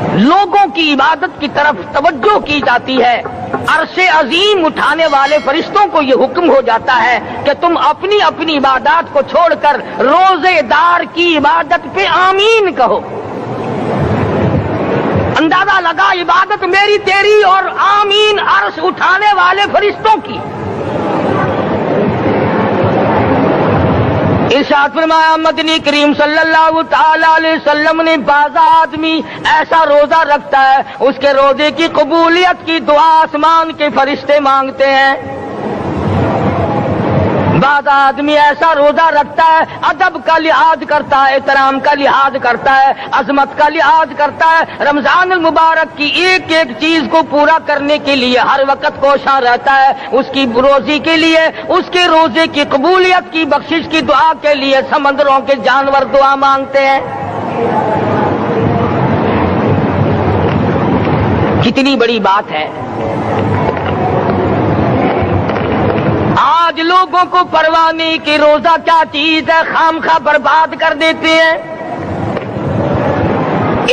لوگوں کی عبادت کی طرف توجہ کی جاتی ہے، عرش عظیم اٹھانے والے فرشتوں کو یہ حکم ہو جاتا ہے کہ تم اپنی اپنی عبادات کو چھوڑ کر روزے دار کی عبادت پہ آمین کہو۔ اندازہ لگا عبادت میری تیری اور آمین عرش اٹھانے والے فرشتوں کی۔ ارشاد فرمایا مدنی کریم صلی اللہ تعالی علیہ وسلم نے بعض آدمی ایسا روزہ رکھتا ہے اس کے روزے کی قبولیت کی دعا آسمان کے فرشتے مانگتے ہیں۔ بعض آدمی ایسا روزہ رکھتا ہے، ادب کا لحاظ کرتا ہے، احترام کا لحاظ کرتا ہے، عظمت کا لحاظ کرتا ہے، رمضان المبارک کی ایک ایک چیز کو پورا کرنے کے لیے ہر وقت کوشاں رہتا ہے، اس کی روزی کے لیے، اس کے روزے کی قبولیت کی بخشش کی دعا کے لیے سمندروں کے جانور دعا مانگتے ہیں۔ کتنی بڑی بات ہے۔ آج لوگوں کو پرواہ نہیں کہ روزہ کیا چیز ہے، خامخواہ برباد کر دیتے ہیں۔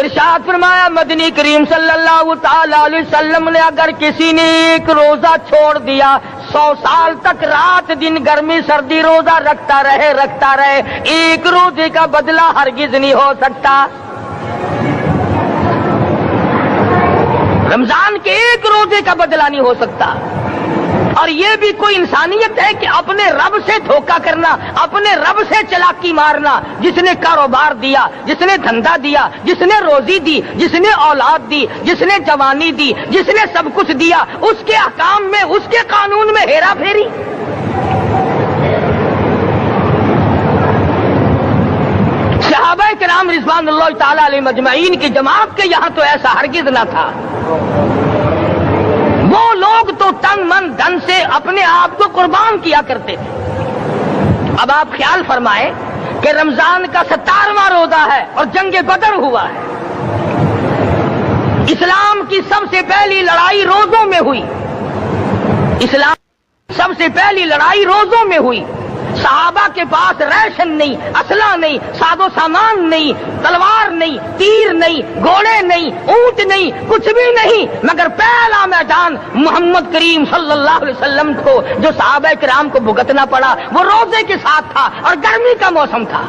ارشاد فرمایا مدنی کریم صلی اللہ تعالی علیہ وسلم نے اگر کسی نے ایک روزہ چھوڑ دیا 100 سال تک رات دن گرمی سردی روزہ رکھتا رہے ایک روزے کا بدلہ ہرگز نہیں ہو سکتا۔ رمضان کے ایک روزے کا بدلہ نہیں ہو سکتا۔ اور یہ بھی کوئی انسانیت ہے کہ اپنے رب سے دھوکہ کرنا، اپنے رب سے چلاکی مارنا؟ جس نے کاروبار دیا، جس نے دھندا دیا، جس نے روزی دی، جس نے اولاد دی، جس نے جوانی دی، جس نے سب کچھ دیا، اس کے احکام میں، اس کے قانون میں ہیرا پھیری۔ صحابہ کرام رضوان اللہ تعالی علیہ مجمعین کی جماعت کے یہاں تو ایسا ہرگز نہ تھا۔ وہ لوگ تو تن من دھن سے اپنے آپ کو قربان کیا کرتے تھے۔ اب آپ خیال فرمائیں کہ رمضان کا 17واں روزہ ہے اور جنگ بدر ہوا ہے۔ اسلام کی سب سے پہلی لڑائی روزوں میں ہوئی۔ اسلام سب سے پہلی لڑائی روزوں میں ہوئی۔ صحابہ کے پاس ریشن نہیں، اسلحہ نہیں، ساز و سامان نہیں، تلوار نہیں، تیر نہیں، گھوڑے نہیں، اونٹ نہیں، کچھ بھی نہیں، مگر پہلا میدان محمد کریم صلی اللہ علیہ وسلم کو جو صحابہ کرام کو بھگتنا پڑا وہ روزے کے ساتھ تھا اور گرمی کا موسم تھا۔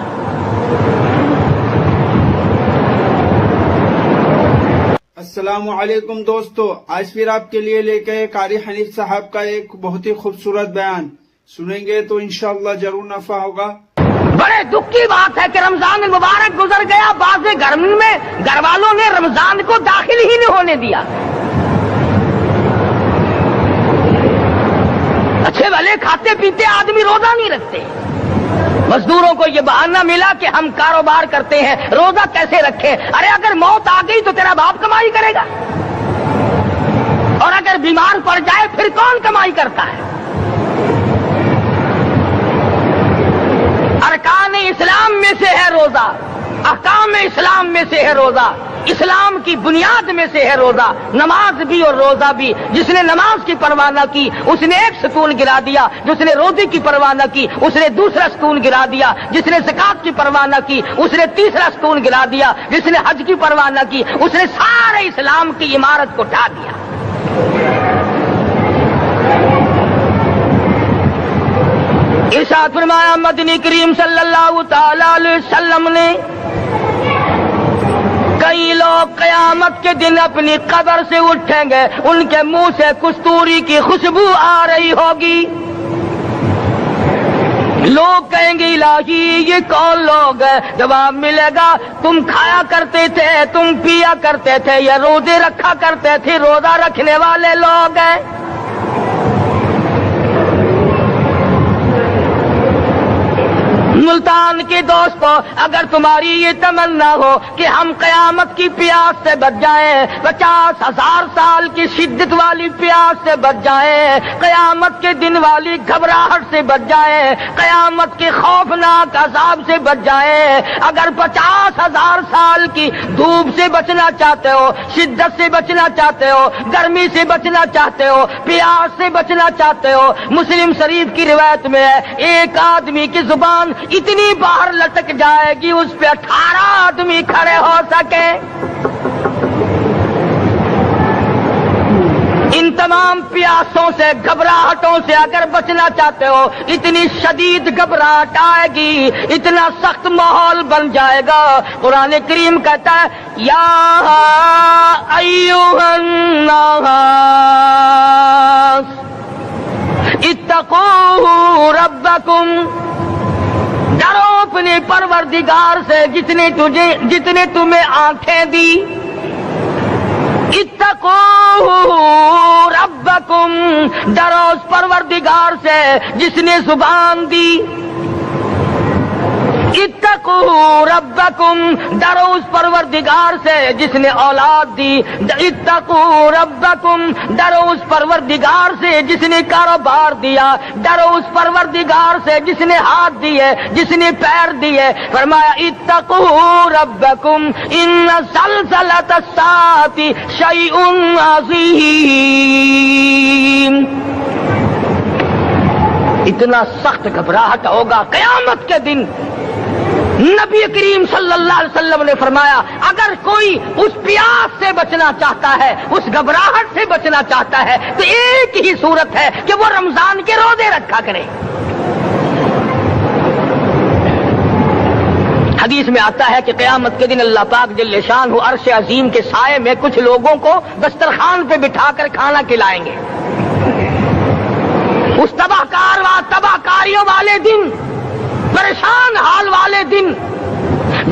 السلام علیکم دوستو، آج پھر آپ کے لیے لے کے قاری حنیف صاحب کا ایک بہت ہی خوبصورت بیان سنیں گے تو انشاءاللہ ضرور نفع ہوگا۔ بڑے دکھ کی بات ہے کہ رمضان المبارک گزر گیا، بعض گھر میں گھر والوں نے رمضان کو داخل ہی نہیں ہونے دیا۔ اچھے بھلے کھاتے پیتے آدمی روزہ نہیں رکھتے۔ مزدوروں کو یہ بہانہ ملا کہ ہم کاروبار کرتے ہیں، روزہ کیسے رکھیں؟ ارے اگر موت آ گئی تو تیرا باپ کمائی کرے گا، اور اگر بیمار پڑ جائے پھر کون کمائی کرتا ہے؟ ارکان اسلام میں سے ہے روزہ، احکام اسلام میں سے ہے روزہ، اسلام کی بنیاد میں سے ہے روزہ، نماز بھی اور روزہ بھی۔ جس نے نماز کی پرواہ نہ کی اس نے ایک ستون گرا دیا، جس نے روزے کی پرواہ نہ کی اس نے دوسرا ستون گرا دیا، جس نے زکات کی پرواہ نہ کی اس نے تیسرا ستون گرا دیا، جس نے حج کی پرواہ نہ کی اس نے سارے اسلام کی عمارت کو ڈھا دیا۔ ارشاد فرمایا مدنی کریم صلی اللہ تعالی علیہ وسلم نے کئی لوگ قیامت کے دن اپنی قبر سے اٹھیں گے، ان کے منہ سے کستوری کی خوشبو آ رہی ہوگی۔ لوگ کہیں گے الہی یہ کون لوگ ہیں؟ جواب ملے گا تم کھایا کرتے تھے، تم پیا کرتے تھے، یا روزے رکھا کرتے تھے، روزہ رکھنے والے لوگ ہیں۔ ملتان کے دوستو، اگر تمہاری یہ تمنا ہو کہ ہم قیامت کی پیاس سے بچ جائیں، 50,000 سال کی شدت والی پیاس سے بچ جائیں، قیامت کے دن والی گھبراہٹ سے بچ جائیں، قیامت کے خوفناک عذاب سے بچ جائیں، اگر 50,000 سال کی دھوپ سے بچنا چاہتے ہو، شدت سے بچنا چاہتے ہو، گرمی سے بچنا چاہتے ہو، پیاس سے بچنا چاہتے ہو، مسلم شریف کی روایت میں ہے ایک آدمی کی زبان اتنی باہر لٹک جائے گی اس پہ 18 آدمی کھڑے ہو سکے۔ تمام پیاسوں سے گھبراہٹوں سے اگر بچنا چاہتے ہو، اتنی شدید گھبراہٹ آئے گی، اتنا سخت ماحول بن جائے گا۔ قرآن کریم کہتا ہے یا ایھا الناس اتقوا ربکم، ڈرو اپنے پروردگار سے جس نے تمہیں آنکھیں دی۔ اتقوا ربکم، ڈرو اس پروردگار سے جس نے زبان دی۔ اتقوا ربکم، ڈرو اس پروردگار سے جس نے اولاد دی۔ اتقوا ربکم، ڈرو اس پروردگار سے جس نے کاروبار دیا۔ ڈرو اس پروردگار سے جس نے ہاتھ دیے، جس نے پیر دیے۔ فرمایا اتقوا ربکم ان زلزلۃ الساعۃ شیء عظیم، اتنا سخت گھبراہٹ ہوگا قیامت کے دن۔ نبی کریم صلی اللہ علیہ وسلم نے فرمایا اگر کوئی اس پیاس سے بچنا چاہتا ہے، اس گھبراہٹ سے بچنا چاہتا ہے، تو ایک ہی صورت ہے کہ وہ رمضان کے روزے رکھا کرے۔ حدیث میں آتا ہے کہ قیامت کے دن اللہ پاک جل شانہ عرش عظیم کے سائے میں کچھ لوگوں کو دسترخوان پہ بٹھا کر کھانا کھلائیں گے۔ اس تباہ کاریوں والے دن، پریشان حال والے دن،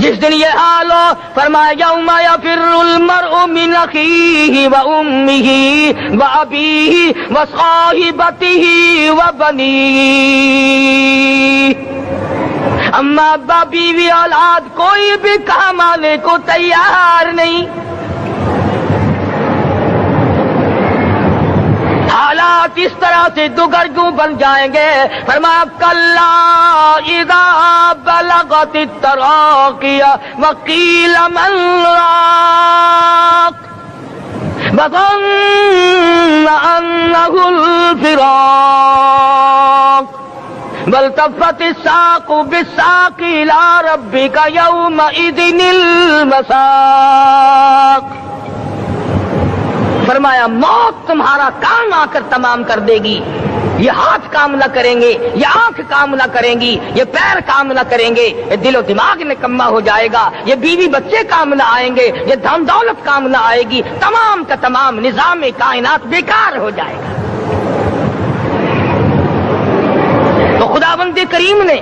جس دن یہ حال ہو، فرمایا یوم یفر المرء من اخیہ وامہ وابیہ وصاحبتہ وبنیہ، اما ابا بیوی اولاد کوئی بھی کام آنے کو تیار نہیں۔ حالات اس طرح سے دگرگوں بن جائیں گے۔ فرمایا کلا اذا بلغت التراقی وقیل من راق وظن انہ الفراق والتفت الساق بالساق الى ربک یومئذ المساق۔ فرمایا موت تمہارا کام آ کر تمام کر دے گی۔ یہ ہاتھ کام نہ کریں گے، یہ آنکھ کام نہ کریں گی، یہ پیر کام نہ کریں گے، یہ دل و دماغ نکما ہو جائے گا، یہ بیوی بچے کام نہ آئیں گے، یہ دھن دولت کام نہ آئے گی، تمام کا تمام نظام کائنات بیکار ہو جائے گا۔ تو خداوند کریم نے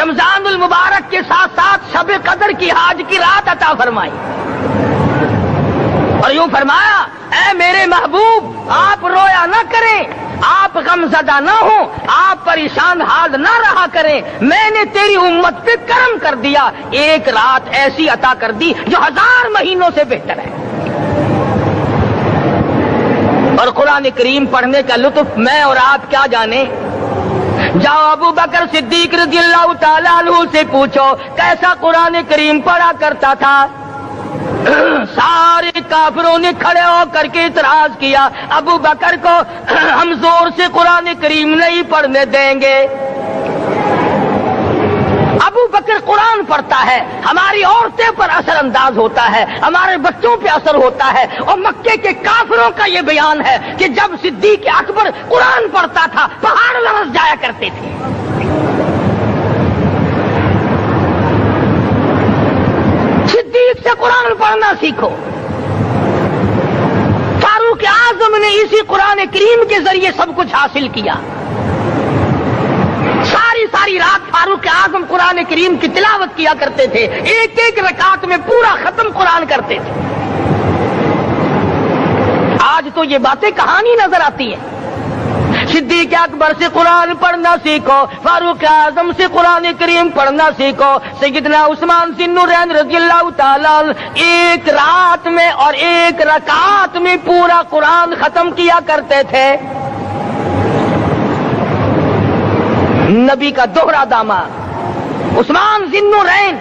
رمضان المبارک کے ساتھ ساتھ شب قدر کی حاج کی رات عطا فرمائی اور یوں فرمایا اے میرے محبوب آپ رویا نہ کریں، آپ غم زدہ نہ ہوں، آپ پریشان حال نہ رہا کریں، میں نے تیری امت پہ کرم کر دیا، ایک رات ایسی عطا کر دی جو 1000 مہینوں سے بہتر ہے۔ اور قرآن کریم پڑھنے کا لطف میں اور آپ کیا جانیں۔ جاؤ ابو بکر صدیق رضی اللہ تعالیٰ عنہ سے پوچھو کیسا قرآن کریم پڑھا کرتا تھا۔ سارے کافروں نے کھڑے ہو کر کے اعتراض کیا ابو بکر کو ہم زور سے قرآن کریم نہیں پڑھنے دیں گے۔ ابو بکر قرآن پڑھتا ہے، ہماری عورتیں پر اثر انداز ہوتا ہے، ہمارے بچوں پہ اثر ہوتا ہے، اور مکے کے کافروں کا یہ بیان ہے کہ جب صدیق اکبر قرآن پڑھتا تھا پہاڑ لرز جایا کرتے تھے۔ صدیق سے قرآن پڑھنا سیکھو۔ فاروق اعظم نے اسی قرآن کریم کے ذریعے سب کچھ حاصل کیا۔ ساری رات فاروق اعظم قرآن کریم کی تلاوت کیا کرتے تھے، ایک ایک رکعت میں پورا ختم قرآن کرتے تھے۔ آج تو یہ باتیں کہانی نظر آتی ہیں۔ صدیق اکبر سے قرآن پڑھنا سیکھو، فاروق اعظم سے قرآن کریم پڑھنا سیکھو۔ سیدنا عثمان ذی النورین رضی اللہ تعالیٰ ایک رات میں اور ایک رکعت میں پورا قرآن ختم کیا کرتے تھے۔ نبی کا دوہرا داماد عثمان ذی النورین،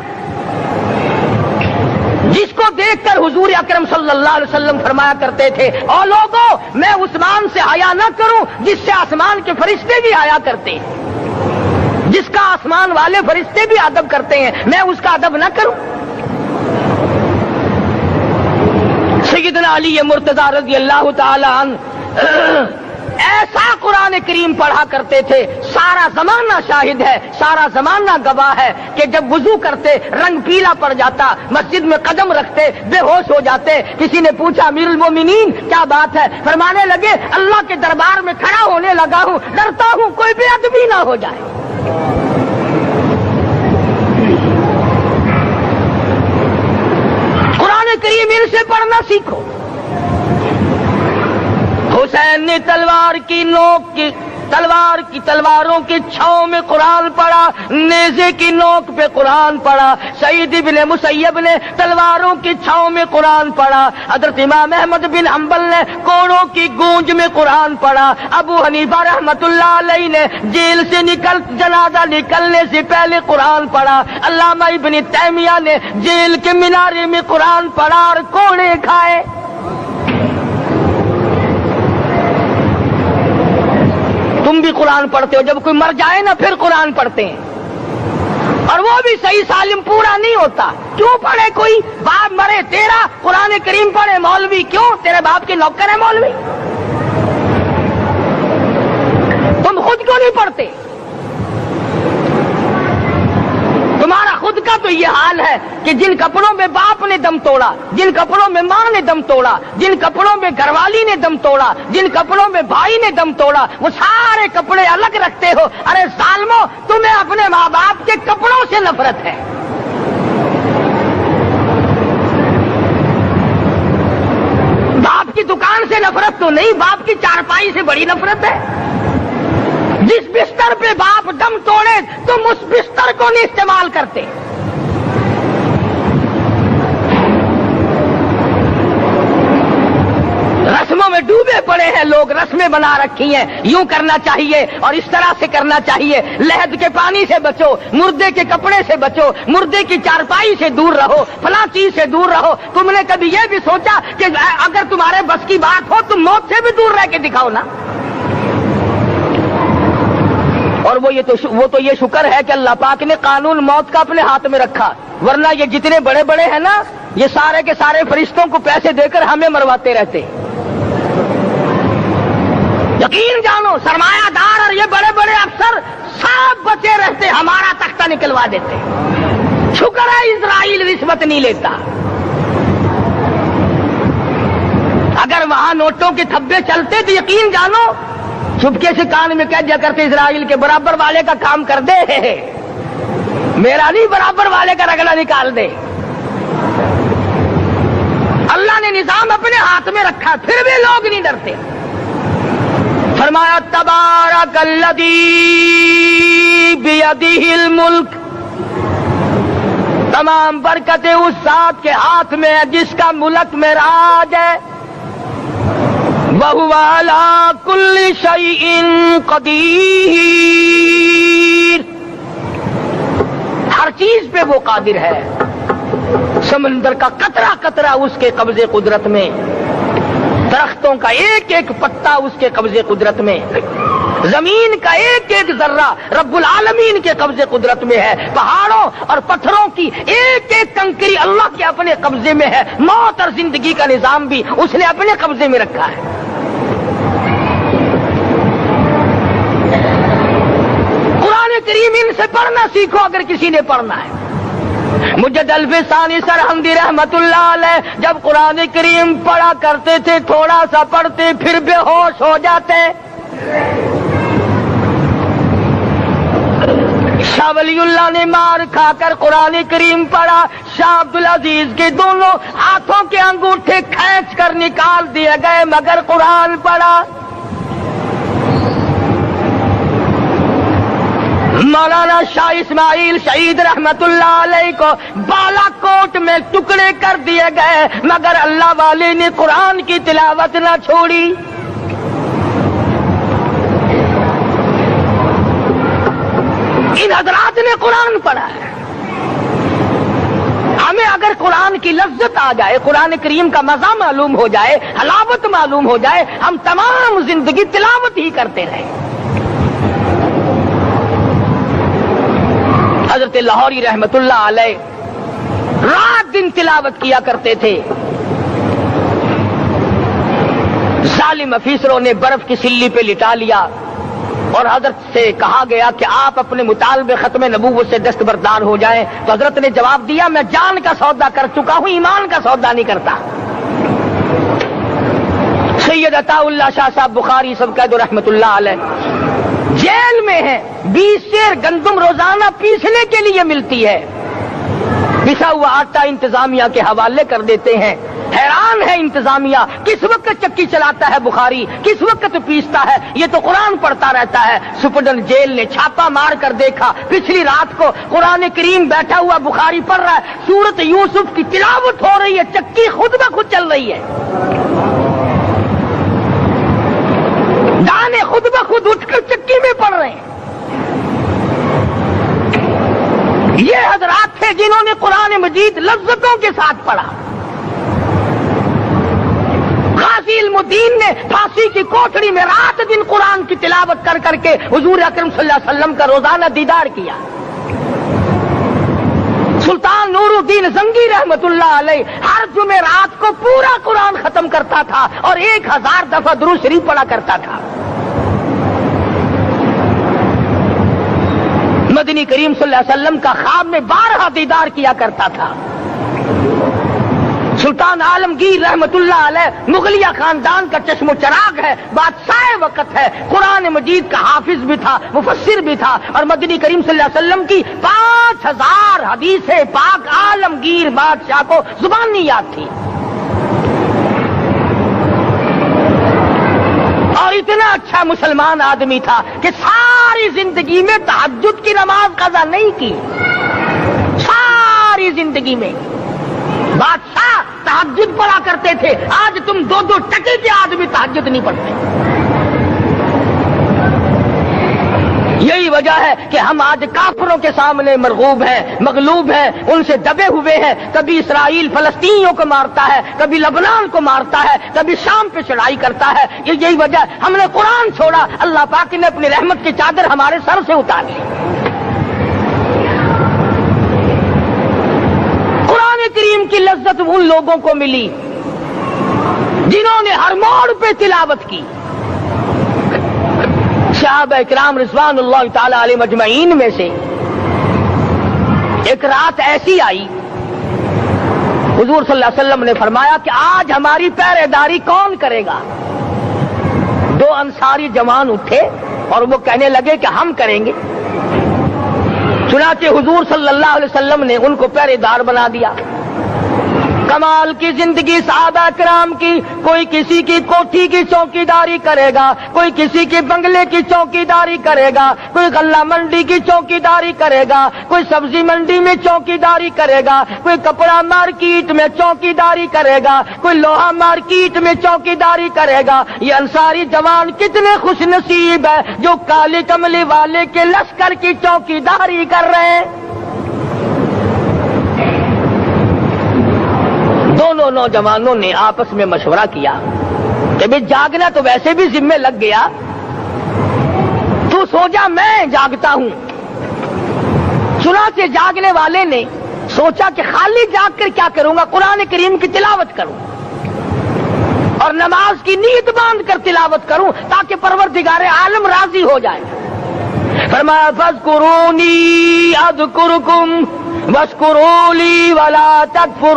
جس کو دیکھ کر حضور اکرم صلی اللہ علیہ وسلم فرمایا کرتے تھے اور لوگوں میں عثمان سے حیا نہ کروں جس سے آسمان کے فرشتے بھی حیا کرتے ہیں، جس کا آسمان والے فرشتے بھی ادب کرتے ہیں، میں اس کا ادب نہ کروں۔ سیدنا علی مرتضی رضی اللہ تعالی عنہ ایسا قرآن کریم پڑھا کرتے تھے، سارا زمانہ شاہد ہے، سارا زمانہ گواہ ہے کہ جب وضو کرتے رنگ پیلا پڑ جاتا، مسجد میں قدم رکھتے بے ہوش ہو جاتے۔ کسی نے پوچھا امیر المومنین کیا بات ہے؟ فرمانے لگے اللہ کے دربار میں کھڑا ہونے لگا ہوں، ڈرتا ہوں کوئی بے ادبی نہ ہو جائے۔ قرآن کریم ان سے پڑھنا سیکھو۔ حسین نے تلواروں کی چھاؤں میں قرآن پڑھا، نیزے کی نوک پہ قرآن پڑھا۔ سعید بن مسیب نے تلواروں کی چھاؤں میں قرآن پڑھا۔ حضرت امام احمد بن حنبل نے کوڑوں کی گونج میں قرآن پڑھا۔ ابو حنیفہ رحمت اللہ علیہ نے جیل سے جنازہ نکلنے سے پہلے قرآن پڑھا۔ علامہ ابن تیمیہ نے جیل کے مینارے میں قرآن پڑھا اور کوڑے کھائے۔ تم بھی قرآن پڑھتے ہو، جب کوئی مر جائے نا پھر قرآن پڑھتے ہیں، اور وہ بھی صحیح سالم پورا نہیں ہوتا۔ کیوں پڑھے؟ کوئی باپ مرے تیرا قرآن کریم پڑھے مولوی، کیوں؟ تیرے باپ کے نوکر ہے مولوی؟ تم خود کیوں نہیں پڑھتے؟ تمہارا خود کا تو یہ حال ہے کہ جن کپڑوں میں باپ نے دم توڑا، جن کپڑوں میں ماں نے دم توڑا، جن کپڑوں میں گھر والی نے دم توڑا، جن کپڑوں میں بھائی نے دم توڑا، وہ سارے کپڑے الگ رکھتے ہو۔ ارے ظالمو، تمہیں اپنے ماں باپ کے کپڑوں سے نفرت ہے۔ باپ کی دکان سے نفرت تو نہیں، باپ کی چارپائی سے بڑی نفرت ہے۔ جس بستر پہ باپ دم توڑے تم اس بستر کو نہیں استعمال کرتے۔ رسموں میں ڈوبے پڑے ہیں لوگ، رسمیں بنا رکھی ہیں، یوں کرنا چاہیے اور اس طرح سے کرنا چاہیے۔ لہد کے پانی سے بچو، مردے کے کپڑے سے بچو، مردے کی چارپائی سے دور رہو، فلاں چیز سے دور رہو۔ تم نے کبھی یہ بھی سوچا کہ اگر تمہارے بس کی بات ہو تم موت سے بھی دور رہ کے دکھاؤ نا؟ اور وہ تو یہ شکر ہے کہ اللہ پاک نے قانون موت کا اپنے ہاتھ میں رکھا، ورنہ یہ جتنے بڑے بڑے ہیں نا، یہ سارے کے سارے فرشتوں کو پیسے دے کر ہمیں مرواتے رہتے۔ یقین جانو، سرمایہ دار اور یہ بڑے بڑے افسر سب بچے رہتے، ہمارا تختہ نکلوا دیتے۔ شکر ہے اسرائیل رشوت نہیں لیتا۔ اگر وہاں نوٹوں کے تھبے چلتے تو یقین جانو چپکے سے کان میں کہہ دیا کرتے اسرائیل کے برابر والے کا کام کر دے، میرا نہیں، برابر والے کا رگڑا نکال دے۔ اللہ نے نظام اپنے ہاتھ میں رکھا، پھر بھی لوگ نہیں ڈرتے۔ فرمایا تبارک الذی بیدہ الملک، تمام برکتیں اس ذات کے ہاتھ میں ہے جس کا ملک میں راج ہے۔ وَهُوَ عَلَى كُلِّ شَيْءٍ قَدِيرٌ، ہر چیز پہ وہ قادر ہے۔ سمندر کا قطرہ قطرہ اس کے قبضے قدرت میں، درختوں کا ایک ایک پتا اس کے قبضے قدرت میں، زمین کا ایک ایک ذرہ رب العالمین کے قبضے قدرت میں ہے، پہاڑوں اور پتھروں کی ایک ایک کنکری اللہ کے اپنے قبضے میں ہے، موت اور زندگی کا نظام بھی اس نے اپنے قبضے میں رکھا ہے۔ قرآن کریم ان سے پڑھنا سیکھو اگر کسی نے پڑھنا ہے۔ مجد الفسانی سرہندی رحمت اللہ علیہ جب قرآن کریم پڑھا کرتے تھے، تھوڑا سا پڑھتے پھر بے ہوش ہو جاتے۔ شاہ ولی اللہ نے مار کھا کر قرآن کریم پڑھا، شاہ عبدالعزیز کے دونوں ہاتھوں کے انگوٹھے کھینچ کر نکال دیے گئے مگر قرآن پڑھا۔ مولانا شاہ اسماعیل شہید رحمت اللہ علیہ کو بالا کوٹ میں ٹکڑے کر دیے گئے مگر اللہ والے نے قرآن کی تلاوت نہ چھوڑی۔ ان حضرات نے قرآن پڑھا ہے۔ ہمیں اگر قرآن کی لذت آ جائے، قرآن کریم کا مزہ معلوم ہو جائے، حلاوت معلوم ہو جائے، ہم تمام زندگی تلاوت ہی کرتے رہیں۔ حضرت لاہوری رحمت اللہ علیہ رات دن تلاوت کیا کرتے تھے۔ ظالم افیسروں نے برف کی سلی پہ لٹا لیا اور حضرت سے کہا گیا کہ آپ اپنے مطالبے ختم نبوت سے دستبردار ہو جائیں. تو حضرت نے جواب دیا میں جان کا سودا کر چکا ہوں، ایمان کا سودا نہیں کرتا. سید عطا اللہ شاہ صاحب بخاری سب قید رحمت اللہ علیہ جیل میں ہیں. 20 سیر گندم روزانہ پیسنے کے لیے ملتی ہے. پسا ہوا آٹا انتظامیہ کے حوالے کر دیتے ہیں. حیران ہے انتظامیہ، کس وقت چکی چلاتا ہے بخاری، کس وقت پیستا ہے، یہ تو قرآن پڑھتا رہتا ہے. سپرڈن جیل نے چھاپا مار کر دیکھا، پچھلی رات کو قرآن کریم بیٹھا ہوا بخاری پڑھ رہا ہے، سورت یوسف کی تلاوت ہو رہی ہے، چکی خود بخود چل رہی ہے، دانے خود بخود اٹھ کر چکی میں پڑھ رہے ہیں. یہ حضرات تھے جنہوں نے قرآن مجید لذتوں کے ساتھ پڑھا. غازی علم الدین نے پھانسی کی کوٹڑی میں رات دن قرآن کی تلاوت کر کر کے حضور اکرم صلی اللہ علیہ وسلم کا روزانہ دیدار کیا. سلطان نور الدین زنگی رحمت اللہ علیہ ہر جمعے رات کو پورا قرآن ختم کرتا تھا اور 1000 دفعہ درود شریف پڑھا کرتا تھا. مدنی کریم صلی اللہ علیہ وسلم کا خواب میں 12 دیدار کیا کرتا تھا. سلطان عالمگیر رحمت اللہ علیہ مغلیہ خاندان کا چشم و چراغ ہے، بادشاہ وقت ہے، قرآن مجید کا حافظ بھی تھا، مفسر بھی تھا، اور مدنی کریم صلی اللہ علیہ وسلم کی 5000 حدیث پاک عالمگیر بادشاہ کو زبانی یاد تھی. اور اتنا اچھا مسلمان آدمی تھا کہ ساری زندگی میں تہجد کی نماز قضا نہیں کی. ساری زندگی میں بادشاہ تہجد پڑھا کرتے تھے. آج تم 2 ٹکے کے آدمی تہجد نہیں پڑھتے. یہی وجہ ہے کہ ہم آج کافروں کے سامنے مرغوب ہیں، مغلوب ہیں، ان سے دبے ہوئے ہیں. کبھی اسرائیل فلسطینیوں کو مارتا ہے، کبھی لبنان کو مارتا ہے، کبھی شام پہ چڑھائی کرتا ہے. یہی وجہ ہے ہم نے قرآن چھوڑا، اللہ پاک نے اپنی رحمت کی چادر ہمارے سر سے اتاری. قرآن کریم کی لذت ان لوگوں کو ملی جنہوں نے ہر موڑ پہ تلاوت کی. صحابہ اکرام رضوان اللہ تعالی علیہ مجمعین میں سے ایک رات ایسی آئی، حضور صلی اللہ علیہ وسلم نے فرمایا کہ آج ہماری پہرے داری کون کرے گا؟ 2 انصاری جوان اٹھے اور وہ کہنے لگے کہ ہم کریں گے. چنانچہ حضور صلی اللہ علیہ وسلم نے ان کو پہرے دار بنا دیا. کمال کی زندگی صحابہ کرام کی. کوئی کسی کی کوٹھی کی چوکیداری کرے گا، کوئی کسی کے بنگلے کی چوکیداری کرے گا، کوئی غلہ منڈی کی چوکیداری کرے گا، کوئی سبزی منڈی میں چوکیداری کرے گا، کوئی کپڑا مارکیٹ میں چوکیداری کرے گا، کوئی لوہا مارکیٹ میں چوکیداری کرے گا. یہ انصاری جوان کتنے خوش نصیب ہے جو کالی کملی والے کے لشکر کی چوکیداری کر رہے ہیں. دونوں نوجوانوں نے آپس میں مشورہ کیا کہ بھئی جاگنا تو ویسے بھی ذمہ لگ گیا، تو سو جا میں جاگتا ہوں. چنانچہ جاگنے والے نے سوچا کہ خالی جاگ کر کیا کروں گا، قرآن کریم کی تلاوت کروں اور نماز کی نیت باندھ کر تلاوت کروں تاکہ پروردگار عالم راضی ہو جائے. فرمایا فاذکرونی اذکرکم واشکروا لی ولا تکفرون.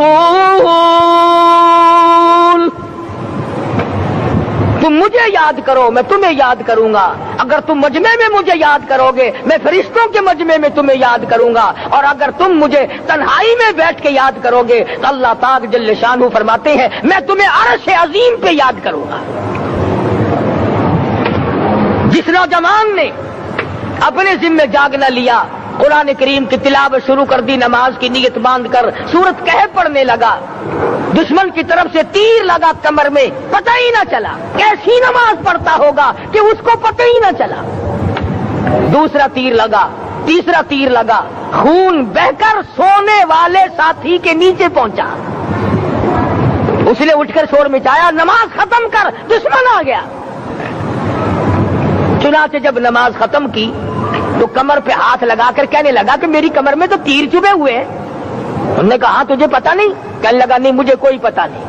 تم مجھے یاد کرو میں تمہیں یاد کروں گا. اگر تم مجمع میں مجھے یاد کرو گے میں فرشتوں کے مجمع میں تمہیں یاد کروں گا، اور اگر تم مجھے تنہائی میں بیٹھ کے یاد کرو گے تو اللہ پاک جل شانہ فرماتے ہیں میں تمہیں عرش عظیم پہ یاد کروں گا. جس نوجوان نے اپنے ذمہ جاگنا لیا، قرآن کریم کی تلاوت شروع کر دی، نماز کی نیت باندھ کر سورت کہف پڑھنے لگا. دشمن کی طرف سے تیر لگا کمر میں، پتہ ہی نہ چلا کیسی نماز پڑھتا ہوگا کہ اس کو پتہ ہی نہ چلا. دوسرا تیر لگا، تیسرا تیر لگا، خون بہ کر سونے والے ساتھی کے نیچے پہنچا. اس نے اٹھ کر شور مچایا نماز ختم کر، دشمن آ گیا. چنانچہ جب نماز ختم کی تو کمر پہ ہاتھ لگا کر کہنے لگا کہ میری کمر میں تو تیر چبھے ہوئے ہیں. انہوں نے کہا تجھے پتا نہیں؟ کہنے لگا نہیں مجھے کوئی پتا نہیں.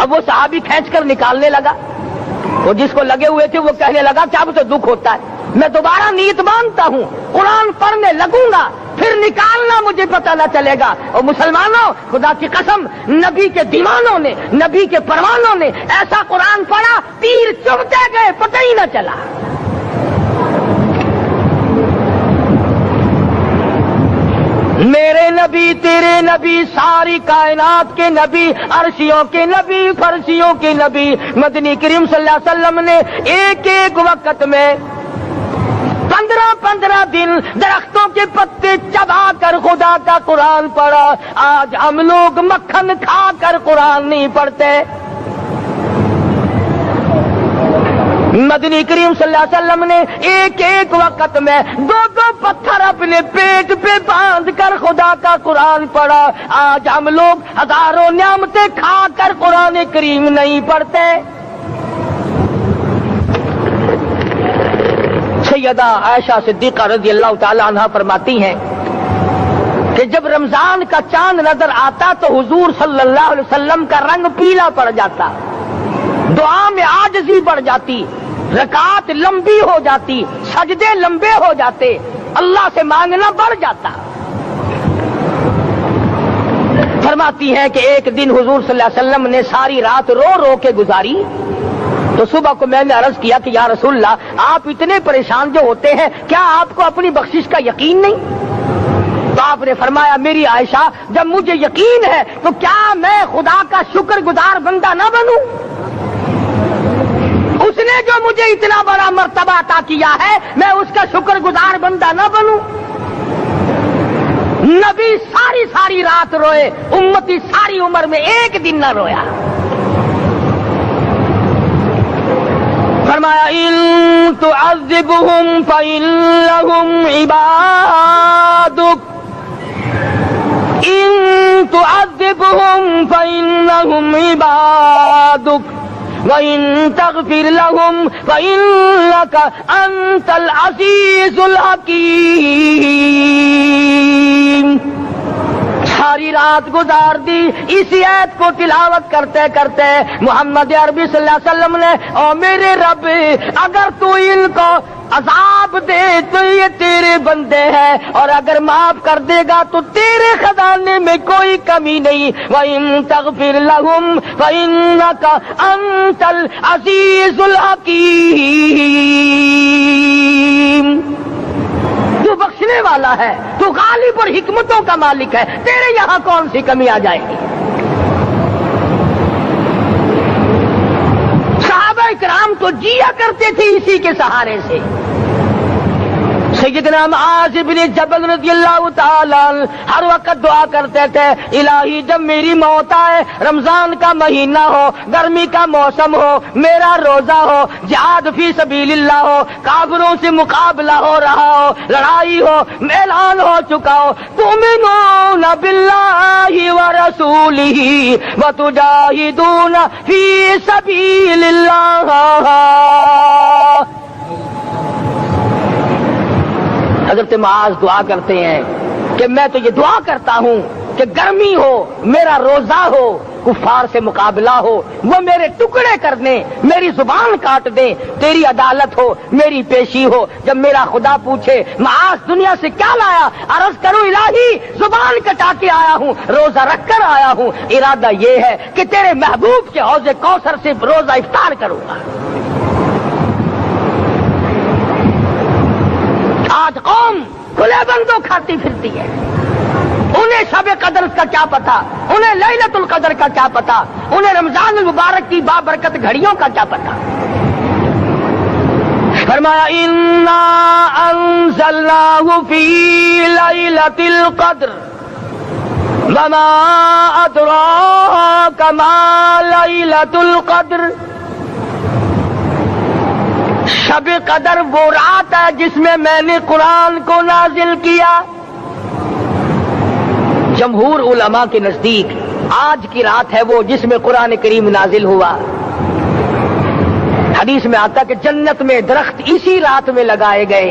اب وہ صحابی کھینچ کر نکالنے لگا، وہ جس کو لگے ہوئے تھے وہ کہنے لگا کیا مجھے دکھ ہوتا ہے، میں دوبارہ نیت باندھتا ہوں، قرآن پڑھنے لگوں گا، پھر نکالنا مجھے پتہ نہ چلے گا۔ اور مسلمانوں، خدا کی قسم، نبی کے دیوانوں نے، نبی کے پروانوں نے ایسا قرآن پڑھا، تیر چبھتے گئے، پتہ ہی نہ چلا۔ میرے نبی، تیرے نبی، ساری کائنات کے نبی، عرشیوں کے نبی، فرشیوں کے نبی، مدنی کریم صلی اللہ علیہ وسلم نے ایک ایک وقت میں 15 دن درختوں کے پتے چبا کر خدا کا قرآن پڑھا۔ آج ہم لوگ مکھن کھا کر قرآن نہیں پڑھتے۔ مدنی کریم صلی اللہ علیہ وسلم نے ایک ایک وقت میں 2 پتھر اپنے پیٹ پہ باندھ کر خدا کا قرآن پڑھا۔ آج ہم لوگ ہزاروں نعمتیں کھا کر قرآن کریم نہیں پڑھتے۔ سیدہ عائشہ صدیقہ رضی اللہ تعالی عنہا فرماتی ہیں کہ جب رمضان کا چاند نظر آتا تو حضور صلی اللہ علیہ وسلم کا رنگ پیلا پڑ جاتا، دعا میں عاجزی بڑھ جاتی، رکعات لمبی ہو جاتی، سجدے لمبے ہو جاتے، اللہ سے مانگنا بڑھ جاتا۔ فرماتی ہیں کہ ایک دن حضور صلی اللہ علیہ وسلم نے ساری رات رو رو کے گزاری، تو صبح کو میں نے عرض کیا کہ یا رسول اللہ، آپ اتنے پریشان جو ہوتے ہیں، کیا آپ کو اپنی بخشش کا یقین نہیں؟ تو آپ نے فرمایا میری عائشہ، جب مجھے یقین ہے تو کیا میں خدا کا شکر گزار بندہ نہ بنوں؟ اس نے جو مجھے اتنا بڑا مرتبہ عطا کیا ہے، میں اس کا شکر گزار بندہ نہ بنوں؟ نبی ساری رات روئے، امتی ساری عمر میں ایک دن نہ رویا۔ فرمایا ان تعذبهم فإنهم عبادك، ان تعذبهم فإنهم عبادك وَإِن تَغْفِرْ لَهُمْ فَإِنَّكَ أَنْتَ الْعَزِيزُ الْحَكِيمُ۔ ساری رات گزار دی اسی آیت کو تلاوت کرتے کرتے محمد عربی صلی اللہ علیہ وسلم نے، او میرے رب، اگر تو ان کو عذاب دے تو یہ تیرے بندے ہیں، اور اگر معاف کر دے گا تو تیرے خزانے میں کوئی کمی نہیں۔ وَإِن تَغْفِرْ لَهُمْ فَإِنَّكَ أَنْتَ الْعَزِيزُ الْحَكِيمُ۔ تو بخشنے والا ہے، تو غالب اور حکمتوں کا مالک ہے، تیرے یہاں کون سی کمی آ جائے گی؟ صحابہ کرام تو جیا کرتے تھے اسی کے سہارے سے۔ سیدنا معاذ بن جبل رضی اللہ تعالی عنہ ہر وقت دعا کرتے تھے، الہی جب میری موت آئے، رمضان کا مہینہ ہو، گرمی کا موسم ہو، میرا روزہ ہو، جہاد فی سبیل اللہ ہو، کافروں سے مقابلہ ہو رہا ہو، لڑائی ہو، اعلان ہو چکا ہو، تؤمنون باللہ ورسولہ وتجاہدون فی سبیل اللہ۔ حضرت معاذ دعا کرتے ہیں کہ میں تو یہ دعا کرتا ہوں کہ گرمی ہو، میرا روزہ ہو، کفار سے مقابلہ ہو، وہ میرے ٹکڑے کر دیں، میری زبان کاٹ دیں، تیری عدالت ہو، میری پیشی ہو۔ جب میرا خدا پوچھے معاذ دنیا سے کیا لایا، عرض کروں الہی زبان کٹا کے آیا ہوں، روزہ رکھ کر آیا ہوں، ارادہ یہ ہے کہ تیرے محبوب کے حوض کوثر سے روزہ افطار کروں گا۔ آج قوم کھلے بندوں کھاتی پھرتی ہے، انہیں شب قدر کا کیا پتا، انہیں لیلۃ القدر کا کیا پتا، انہیں رمضان المبارک کی بابرکت گھڑیوں کا کیا پتا۔ فرمایا انا انزلناہ فی لیلۃ القدر وما ادراک ما لیلۃ القدر۔ شب قدر وہ رات ہے جس میں میں نے قرآن کو نازل کیا۔ جمہور علماء کے نزدیک آج کی رات ہے وہ جس میں قرآن کریم نازل ہوا۔ حدیث میں آتا کہ جنت میں درخت اسی رات میں لگائے گئے،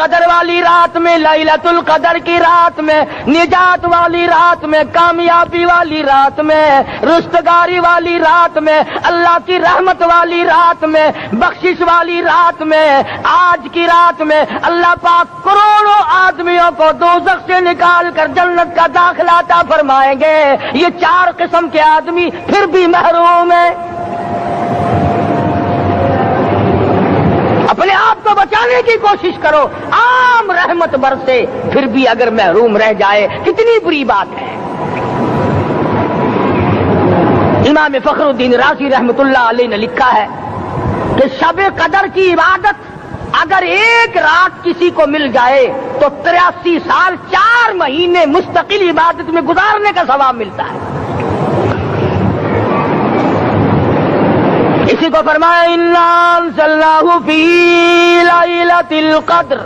قدر والی رات میں، لیلۃ القدر کی رات میں، نجات والی رات میں، کامیابی والی رات میں، رستگاری والی رات میں، اللہ کی رحمت والی رات میں، بخشش والی رات میں، آج کی رات میں اللہ پاک کروڑوں آدمیوں کو دوزخ سے نکال کر جنت کا داخلہ عطا فرمائیں گے۔ یہ 4 قسم کے آدمی پھر بھی محروم ہیں۔ اپنے آپ کو بچانے کی کوشش کرو، عام رحمت برسے پھر بھی اگر محروم رہ جائے کتنی بری بات ہے۔ امام فخر الدین رازی رحمت اللہ علیہ نے لکھا ہے کہ شب قدر کی عبادت اگر ایک رات کسی کو مل جائے تو 83 سال 4 مہینے مستقل عبادت میں گزارنے کا ثواب ملتا ہے۔ اسی کو فرمایا انا انزلناہ فی لیلۃ القدر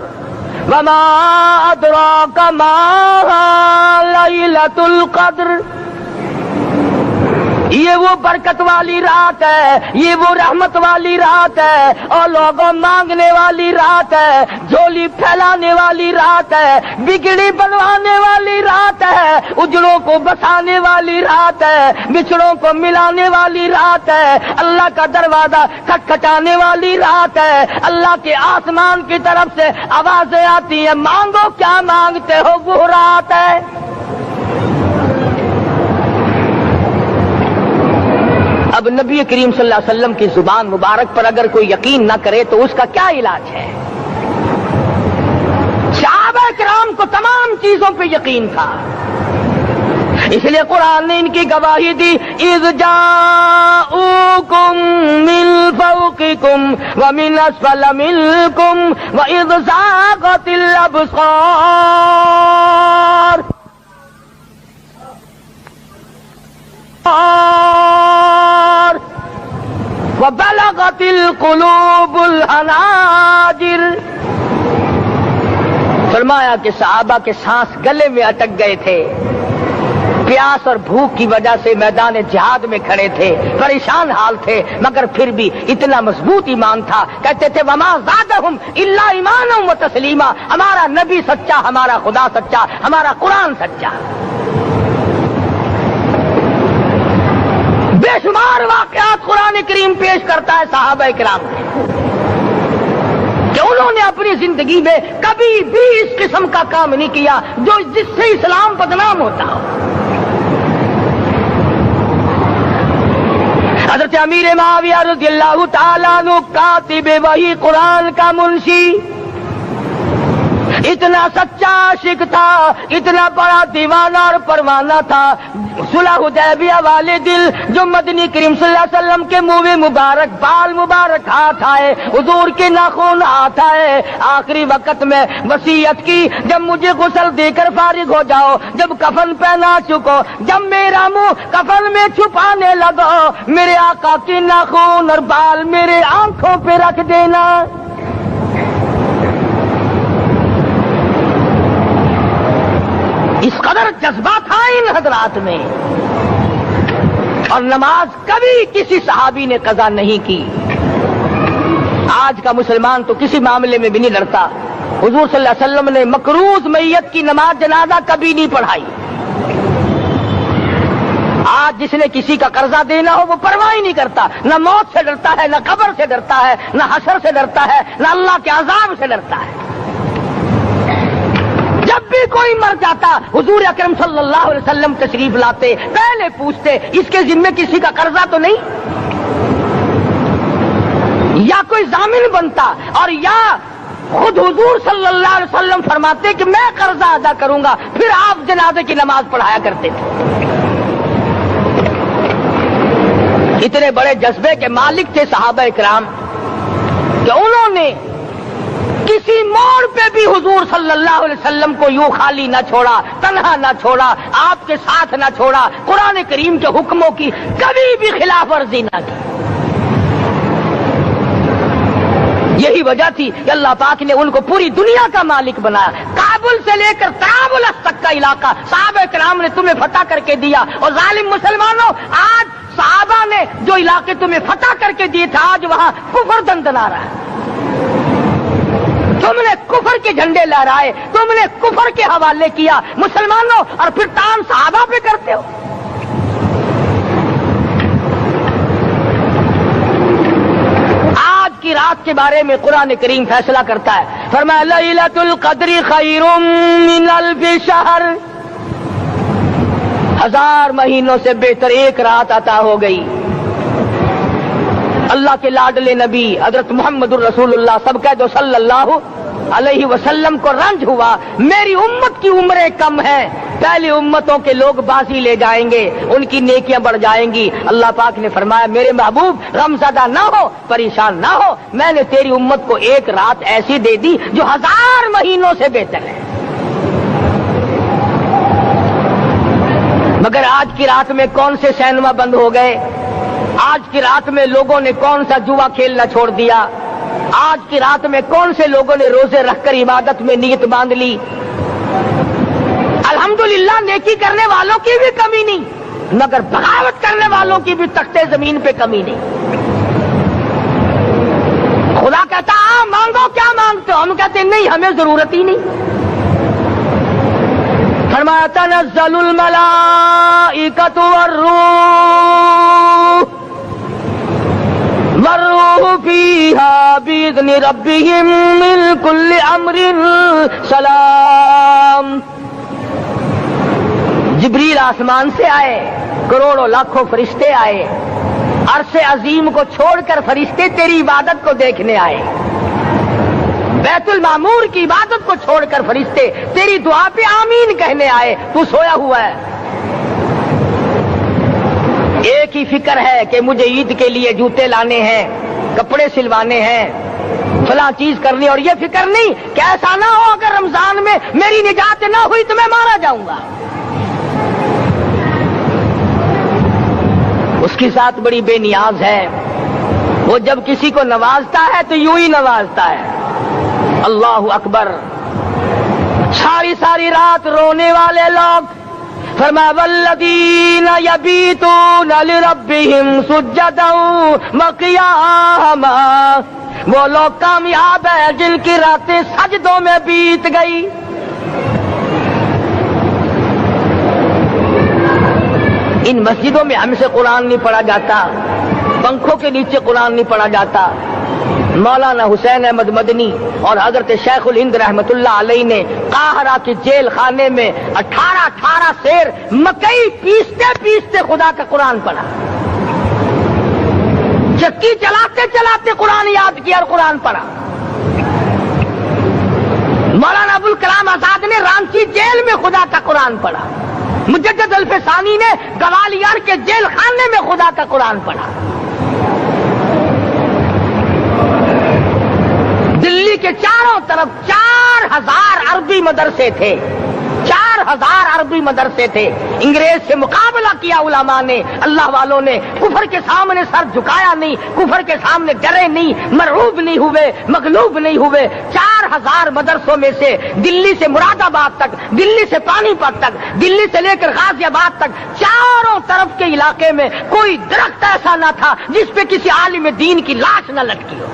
وما ادراک ما لیلۃ القدر۔ یہ وہ برکت والی رات ہے، یہ وہ رحمت والی رات ہے، اور لوگوں مانگنے والی رات ہے، جھولی پھیلانے والی رات ہے، بگڑی بنوانے والی رات ہے، اجڑوں کو بسانے والی رات ہے، بچھڑوں کو ملانے والی رات ہے، اللہ کا دروازہ کھٹکھٹانے والی رات ہے، اللہ کے آسمان کی طرف سے آوازیں آتی ہیں مانگو کیا مانگتے ہو، وہ رات ہے۔ اب نبی کریم صلی اللہ علیہ وسلم کی زبان مبارک پر اگر کوئی یقین نہ کرے تو اس کا کیا علاج ہے؟ صحابہ کرام کو تمام چیزوں پہ یقین تھا، اس لیے قرآن نے ان کی گواہی دی اذ جاءوکم من فوقکم ومن اسفل منکم واذ زاغت الابصار وبلغت القلوب الحناجر۔ فرمایا کہ صحابہ کے سانس گلے میں اٹک گئے تھے، پیاس اور بھوک کی وجہ سے میدان جہاد میں کھڑے تھے، پریشان حال تھے، مگر پھر بھی اتنا مضبوط ایمان تھا، کہتے تھے وما زادہم الا ایمانا و تسلیما، ہمارا نبی سچا، ہمارا خدا سچا، ہمارا قرآن سچا۔ بے شمار واقعات قرآن کریم پیش کرتا ہے صحابہ کرام کے کہ انہوں نے اپنی زندگی میں کبھی بھی اس قسم کا کام نہیں کیا جو جس سے اسلام بدنام ہوتا ہو۔ حضرت امیر معاویہ رضی اللہ تعالیٰ عنہ کاتب وحی قرآن کا منشی اتنا سچا عاشق تھا، اتنا بڑا دیوانہ اور پروانہ تھا، صلح حدیبیہ والے دل جو مدنی کریم صلی اللہ علیہ وسلم کے منہ مبارک بال مبارک ہاتھ آئے، حضور کے ناخن ہاتھ آئے، آخری وقت میں وصیت کی جب مجھے غسل دے کر فارغ ہو جاؤ، جب کفن پہنا چکو، جب میرا منہ کفن میں چھپانے لگو، میرے آقا کے ناخن اور بال میرے آنکھوں پہ رکھ دینا۔ اس قدر جذبہ تھا ان حضرات میں، اور نماز کبھی کسی صحابی نے قضا نہیں کی۔ آج کا مسلمان تو کسی معاملے میں بھی نہیں لڑتا۔ حضور صلی اللہ علیہ وسلم نے مقروض میت کی نماز جنازہ کبھی نہیں پڑھائی۔ آج جس نے کسی کا قرضہ دینا ہو وہ پرواہ ہی نہیں کرتا، نہ موت سے ڈرتا ہے، نہ قبر سے ڈرتا ہے، نہ حشر سے ڈرتا ہے، نہ اللہ کے عذاب سے ڈرتا ہے۔ جب بھی کوئی مر جاتا حضور اکرم صلی اللہ علیہ وسلم تشریف لاتے، پہلے پوچھتے اس کے ذمے کسی کا قرضہ تو نہیں، یا کوئی ضامن بنتا، اور یا خود حضور صلی اللہ علیہ وسلم فرماتے کہ میں قرضہ ادا کروں گا، پھر آپ جنازے کی نماز پڑھایا کرتے تھے۔ اتنے بڑے جذبے کے مالک تھے صحابہ کرام کہ انہوں نے کسی موڑ پہ بھی حضور صلی اللہ علیہ وسلم کو یوں خالی نہ چھوڑا، تنہا نہ چھوڑا، آپ کے ساتھ نہ چھوڑا، قرآن کریم کے حکموں کی کبھی بھی خلاف ورزی نہ کی۔ یہی وجہ تھی کہ اللہ پاک نے ان کو پوری دنیا کا مالک بنایا۔ کابل سے لے کر طرابلس تک کا علاقہ صحابہ کرام نے تمہیں فتح کر کے دیا، اور ظالم مسلمانوں آج صحابہ نے جو علاقے تمہیں فتح کر کے دیے تھے آج وہاں کفر دندنا رہا ہے۔ تم نے کفر کے جھنڈے لہرائے، تم نے کفر کے حوالے کیا مسلمانوں، اور پھر تان صحابہ پہ کرتے ہو۔ آج کی رات کے بارے میں قرآن کریم فیصلہ کرتا ہے، فرمایا لیلۃ القدر خیر من الف شہر، 1000 مہینوں سے بہتر ایک رات عطا ہو گئی۔ اللہ کے لاڈلے نبی حضرت محمد الرسول اللہ سب کہہ دو صلی اللہ علیہ وسلم کو رنج ہوا، میری امت کی عمریں کم ہیں، پہلی امتوں کے لوگ بازی لے جائیں گے، ان کی نیکیاں بڑھ جائیں گی۔ اللہ پاک نے فرمایا میرے محبوب غمزدہ نہ ہو، پریشان نہ ہو، میں نے تیری امت کو ایک رات ایسی دے دی جو 1000 مہینوں سے بہتر ہے۔ مگر آج کی رات میں کون سے سینما بند ہو گئے؟ آج کی رات میں لوگوں نے کون سا جوا کھیلنا چھوڑ دیا؟ آج کی رات میں کون سے لوگوں نے روزے رکھ کر عبادت میں نیت باندھ لی؟ الحمدللہ نیکی کرنے والوں کی بھی کمی نہیں، مگر بغاوت کرنے والوں کی بھی تختے زمین پہ کمی نہیں۔ خدا کہتا مانگو کیا مانگتے ہو، ہم کہتے نہیں ہمیں ضرورت ہی نہیں۔ فرمایا تنزل الملائکۃ والروح فیہا بإذن ربہم من کل امر سلام۔ جبریل آسمان سے آئے، کروڑوں لاکھوں فرشتے آئے، عرش عظیم کو چھوڑ کر فرشتے تیری عبادت کو دیکھنے آئے، بیت المعمور کی عبادت کو چھوڑ کر فرشتے تیری دعا پہ آمین کہنے آئے، تو سویا ہوا ہے۔ ایک ہی فکر ہے کہ مجھے عید کے لیے جوتے لانے ہیں، کپڑے سلوانے ہیں، فلاں چیز کرنی، اور یہ فکر نہیں کہ ایسا نہ ہو اگر رمضان میں میری نجات نہ ہوئی تو میں مارا جاؤں گا۔ اس کی ذات بڑی بے نیاز ہے، وہ جب کسی کو نوازتا ہے تو یوں ہی نوازتا ہے۔ اللہ اکبر۔ ساری رات رونے والے لوگ، فرمایا والذین یبیتون لربہم سجدا وقیاما، وہ لوگ کامیاب ہیں جن کی راتیں سجدوں میں بیت گئی۔ ان مسجدوں میں ہم سے قرآن نہیں پڑھا جاتا، پنکھوں کے نیچے قرآن نہیں پڑھا جاتا۔ مولانا حسین احمد مدنی اور حضرت شیخ الہند رحمت اللہ علیہ نے قاہرہ کے جیل خانے میں 18 سیر مکئی پیستے پیستے خدا کا قرآن پڑھا، چکی چلاتے چلاتے قرآن یاد کیا اور قرآن پڑھا۔ مولانا ابوالکلام آزاد نے رانچی جیل میں خدا کا قرآن پڑھا، مجدد الفسانی نے گوالیار کے جیل خانے میں خدا کا قرآن پڑھا۔ دلی کے چاروں طرف 4000 عربی مدرسے تھے، 4000 عربی مدرسے تھے۔ انگریز سے مقابلہ کیا علماء نے، اللہ والوں نے، کفر کے سامنے سر جھکایا نہیں، کفر کے سامنے ڈرے نہیں، مرعوب نہیں ہوئے، مغلوب نہیں ہوئے۔ 4000 مدرسوں میں سے دلی سے مراد آباد تک، دلی سے پانی پت تک، دلی سے لے کر غازی آباد تک، چاروں طرف کے علاقے میں کوئی درخت ایسا نہ تھا جس پہ کسی عالم دین کی لاش نہ لٹکی ہو۔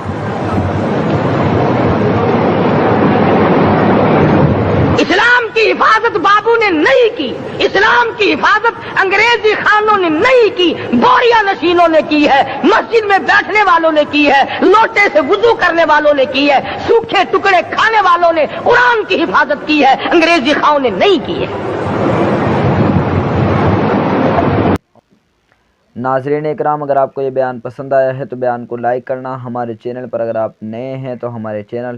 اسلام کی حفاظت بابو نے نہیں کی، اسلام کی حفاظت انگریزی خانوں نے نہیں کی، بوریا نشینوں نے کی ہے، مسجد میں بیٹھنے والوں نے کی ہے، لوٹے سے وضو کرنے والوں نے کی ہے، سوکھے ٹکڑے کھانے والوں نے قرآن کی حفاظت کی ہے، انگریزی خانوں نے نہیں کی ہے۔ ناظرین اکرام، اگر آپ کو یہ بیان پسند آیا ہے تو بیان کو لائک کرنا، ہمارے چینل پر اگر آپ نئے ہیں تو ہمارے چینل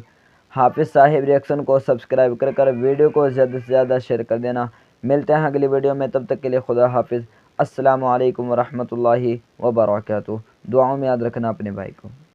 حافظ صاحب ریئیکشن کو سبسکرائب کر ویڈیو کو زیادہ سے زیادہ شیئر کر دینا۔ ملتے ہیں اگلی ویڈیو میں، تب تک کے لیے خدا حافظ۔ السلام علیکم ورحمۃ اللہ وبرکاتہ۔ دعاؤں میں یاد رکھنا اپنے بھائی کو۔